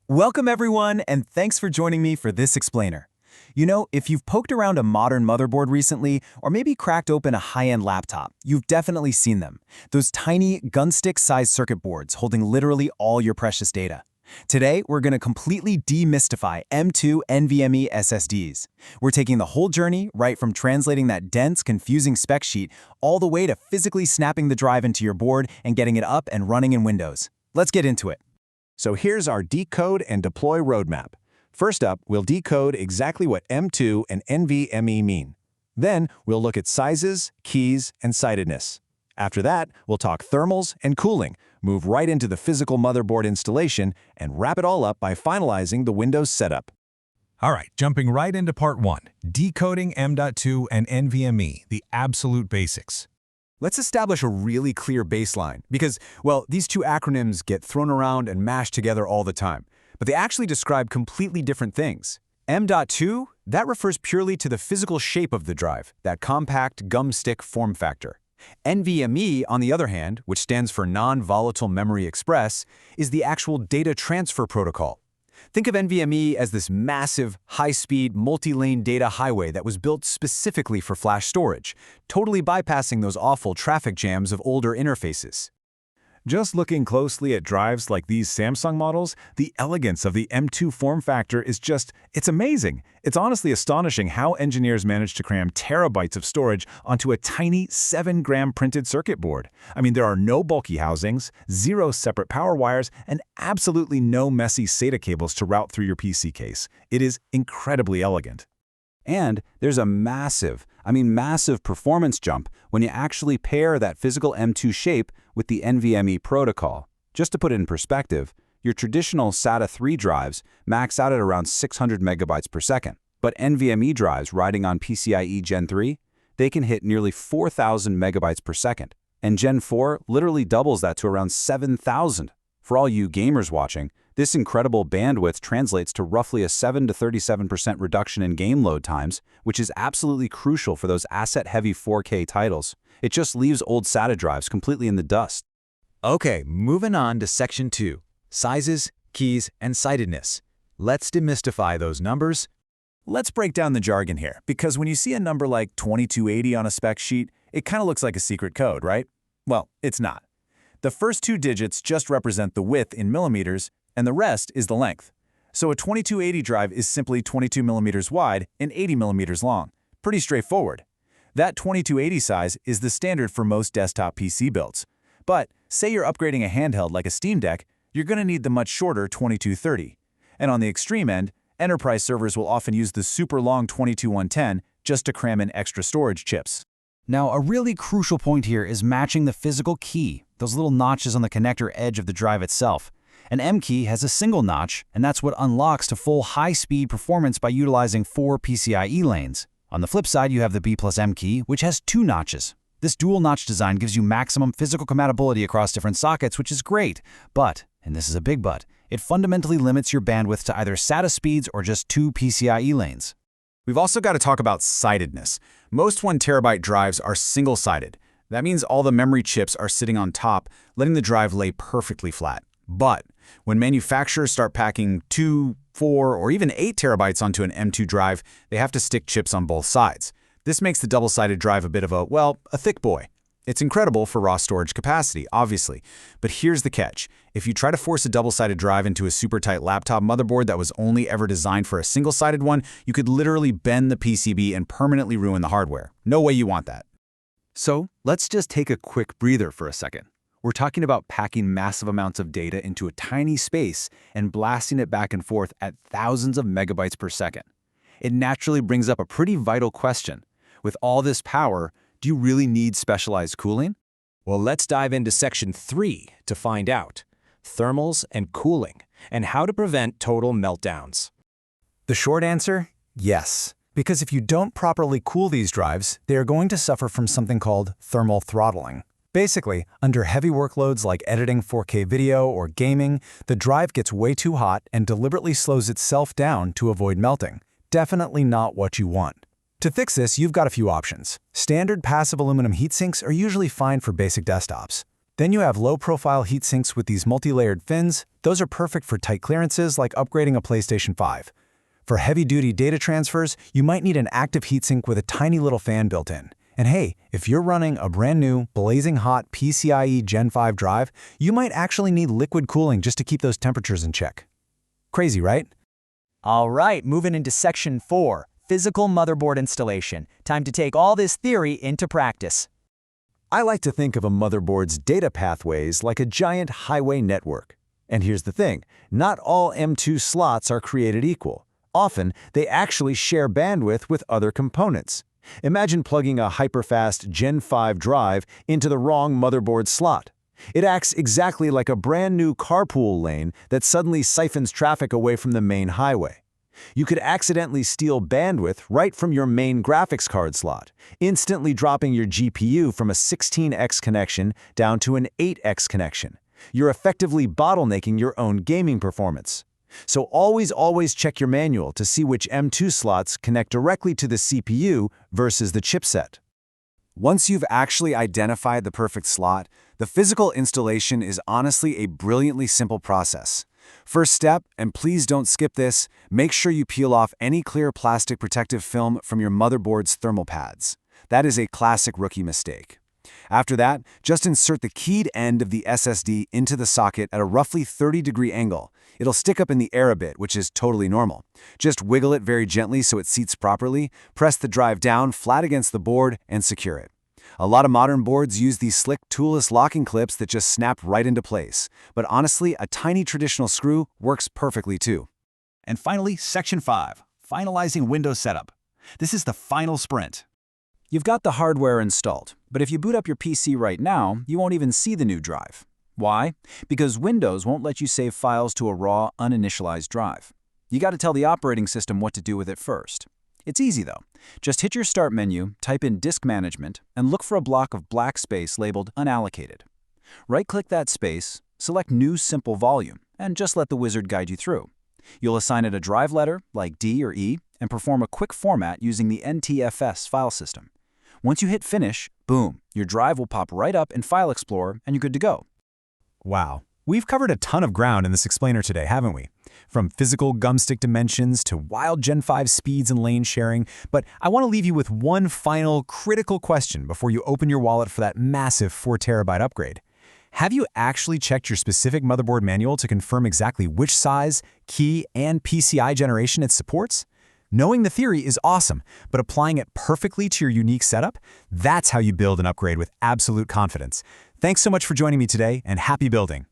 Welcome everyone, and thanks for joining me for this explainer. You know, if you've poked around a modern motherboard recently, or maybe cracked open a high-end laptop, you've definitely seen them. Those tiny, gunstick-sized circuit boards holding literally all your precious data. Today, we're going to completely demystify M.2 NVMe SSDs. We're taking the whole journey, right from translating that dense, confusing spec sheet, all the way to physically snapping the drive into your board and getting it up and running in Windows. Let's get into it. So here's our decode and deploy roadmap. First up, we'll decode exactly what M.2 and NVMe mean. Then, we'll look at sizes, keys, and sightedness. After that, we'll talk thermals and cooling, move right into the physical motherboard installation, and wrap it all up by finalizing the Windows setup. All right, jumping right into part 1, decoding M.2 and NVMe, the absolute basics. Let's establish a really clear baseline because, well, these two acronyms get thrown around and mashed together all the time, but they actually describe completely different things. M.2, that refers purely to the physical shape of the drive, that compact gum-stick form factor. NVMe, on the other hand, which stands for Non-Volatile Memory Express, is the actual data transfer protocol. Think of NVMe as this massive, high-speed, multi-lane data highway that was built specifically for flash storage, totally bypassing those awful traffic jams of older interfaces. Just looking closely at drives like these Samsung models, the elegance of the M.2 form factor is it's amazing. It's honestly astonishing how engineers managed to cram terabytes of storage onto a tiny 7-gram printed circuit board. I mean, there are no bulky housings, 0 separate power wires, and absolutely no messy SATA cables to route through your PC case. It is incredibly elegant. And there's a massive performance jump when you actually pair that physical M.2 shape with the NVMe protocol. Just to put it in perspective, your traditional SATA 3 drives max out at around 600 megabytes per second, but NVMe drives riding on PCIe Gen 3, they can hit nearly 4,000 megabytes per second, and Gen 4 literally doubles that to around 7,000. For all you gamers watching, this incredible bandwidth translates to roughly a 7 to 37% reduction in game load times, which is absolutely crucial for those asset-heavy 4K titles. It just leaves old SATA drives completely in the dust. Okay, moving on to section 2, sizes, keys, and sightedness. Let's demystify those numbers. Let's break down the jargon here, because when you see a number like 2280 on a spec sheet, it kind of looks like a secret code, right? Well, it's not. The first 2 digits just represent the width in millimeters, and the rest is the length. So a 2280 drive is simply 22 millimeters wide and 80 millimeters long. Pretty straightforward. That 2280 size is the standard for most desktop PC builds. But say you're upgrading a handheld like a Steam Deck, you're going to need the much shorter 2230. And on the extreme end, enterprise servers will often use the super long 22110 just to cram in extra storage chips. Now, a really crucial point here is matching the physical key, those little notches on the connector edge of the drive itself. An M key has a single notch, and that's what unlocks to full high-speed performance by utilizing 4 PCIe lanes. On the flip side, you have the B+M key, which has 2 notches. This dual-notch design gives you maximum physical compatibility across different sockets, which is great. But, and this is a big but, it fundamentally limits your bandwidth to either SATA speeds or just 2 PCIe lanes. We've also got to talk about sightedness. Most 1 terabyte drives are single-sided. That means all the memory chips are sitting on top, letting the drive lay perfectly flat. But when manufacturers start packing 2, 4, or even 8 terabytes onto an M.2 drive, they have to stick chips on both sides. This makes the double-sided drive a bit of a thick boy. It's incredible for raw storage capacity, obviously. But here's the catch. If you try to force a double-sided drive into a super tight laptop motherboard that was only ever designed for a single-sided one, you could literally bend the PCB and permanently ruin the hardware. No way you want that. So let's just take a quick breather for a second. We're talking about packing massive amounts of data into a tiny space and blasting it back and forth at thousands of megabytes per second. It naturally brings up a pretty vital question. With all this power, do you really need specialized cooling? Well, let's dive into section 3 to find out. Thermals and cooling, and how to prevent total meltdowns. The short answer? Yes. Because if you don't properly cool these drives, they are going to suffer from something called thermal throttling. Basically, under heavy workloads like editing 4K video or gaming, the drive gets way too hot and deliberately slows itself down to avoid melting. Definitely not what you want. To fix this, you've got a few options. Standard passive aluminum heatsinks are usually fine for basic desktops. Then you have low-profile heat sinks with these multi-layered fins. Those are perfect for tight clearances like upgrading a PlayStation 5. For heavy-duty data transfers, you might need an active heatsink with a tiny little fan built in. And hey, if you're running a brand new, blazing hot PCIe Gen 5 drive, you might actually need liquid cooling just to keep those temperatures in check. Crazy, right? All right, moving into Section 4, Physical Motherboard Installation. Time to take all this theory into practice. I like to think of a motherboard's data pathways like a giant highway network. And here's the thing, not all M.2 slots are created equal. Often, they actually share bandwidth with other components. Imagine plugging a hyperfast Gen 5 drive into the wrong motherboard slot. It acts exactly like a brand new carpool lane that suddenly siphons traffic away from the main highway. You could accidentally steal bandwidth right from your main graphics card slot, instantly dropping your GPU from a 16x connection down to an 8x connection. You're effectively bottlenecking your own gaming performance. So always check your manual to see which M.2 slots connect directly to the CPU versus the chipset. Once you've actually identified the perfect slot, the physical installation is honestly a brilliantly simple process. First step, and please don't skip this, make sure you peel off any clear plastic protective film from your motherboard's thermal pads. That is a classic rookie mistake. After that, just insert the keyed end of the SSD into the socket at a roughly 30-degree angle. It'll stick up in the air a bit, which is totally normal. Just wiggle it very gently so it seats properly, press the drive down flat against the board, and secure it. A lot of modern boards use these slick, toolless locking clips that just snap right into place. But honestly, a tiny traditional screw works perfectly too. And finally, Section 5, Finalizing Windows Setup. This is the final sprint. You've got the hardware installed, but if you boot up your PC right now, you won't even see the new drive. Why? Because Windows won't let you save files to a raw, uninitialized drive. You got to tell the operating system what to do with it first. It's easy though. Just hit your Start menu, type in Disk Management, and look for a block of black space labeled Unallocated. Right-click that space, select New Simple Volume, and just let the wizard guide you through. You'll assign it a drive letter, like D or E, and perform a quick format using the NGFF file system. Once you hit Finish, boom, your drive will pop right up in File Explorer and you're good to go. Wow, we've covered a ton of ground in this explainer today, haven't we? From physical gumstick dimensions to wild Gen 5 speeds and lane sharing, but I want to leave you with one final critical question before you open your wallet for that massive 4 terabyte upgrade. Have you actually checked your specific motherboard manual to confirm exactly which size, key, and PCI generation it supports? Knowing the theory is awesome, but applying it perfectly to your unique setup, that's how you build an upgrade with absolute confidence. Thanks so much for joining me today, and happy building!